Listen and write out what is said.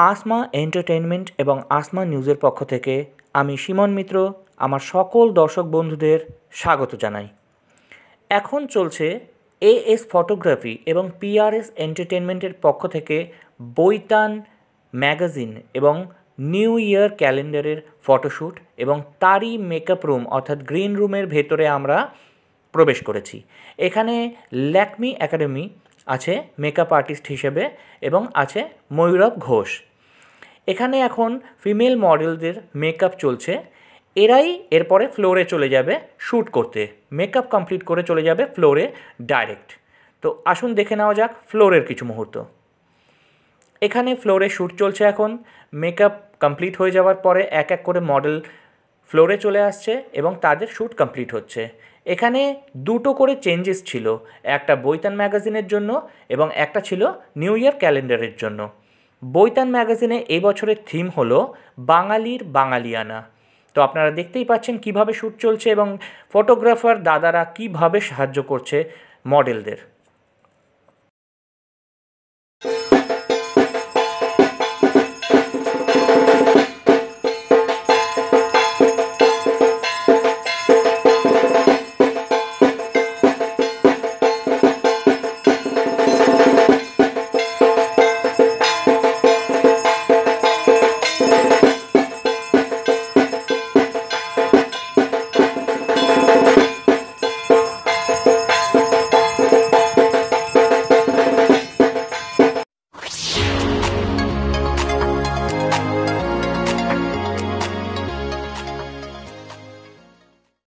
Asma entertainment এবং আসমা নিউজের পক্ষ থেকে আমি সীমন মিত্র আমার সকল দর্শক বন্ধুদের স্বাগত জানাই। এখন চলছে এএস ফটোগ্রাফি এবং পিআরএস এন্টারটেইনমেন্টের পক্ষ থেকে বৈতান ম্যাগাজিন এবং নিউ ইয়ার ক্যালেন্ডারের ফটোশ্যুট এবং তারই মেকআপ রুম অর্থাৎ গ্রিন রুমের ভেতরে আমরা প্রবেশ করেছি। এখানে ল্যাকমি একাডেমি আছে মেকআপ আর্টিস্ট হিসেবে এবং আছে ময়ূরভ ঘোষ। এখানে এখন ফিমেল মডেলদের মেকআপ চলছে। এরাই এরপরে ফ্লোরে চলে যাবে শ্যুট করতে, মেকআপ কমপ্লিট করে চলে যাবে ফ্লোরে ডাইরেক্ট। তো আসুন দেখে নেওয়া যাক ফ্লোরের কিছু মুহূর্ত। এখানে ফ্লোরে শ্যুট চলছে এখন। মেকআপ কমপ্লিট হয়ে যাওয়ার পরে এক এক করে মডেল ফ্লোরে চলে আসছে এবং তাদের শ্যুট কমপ্লিট হচ্ছে। এখানে দুটো করে চেঞ্জেস ছিল, একটা বৈতান ম্যাগাজিনের জন্য এবং একটা ছিল নিউ ইয়ার ক্যালেন্ডারের জন্য। বৈতান ম্যাগাজিনে এই বছরের থিম হলো বাঙালির বাঙালিয়ানা। তো আপনারা দেখতেই পাচ্ছেন কিভাবে শ্যুট চলছে এবং ফটোগ্রাফার দাদারা কিভাবে সাহায্য করছে মডেলদের।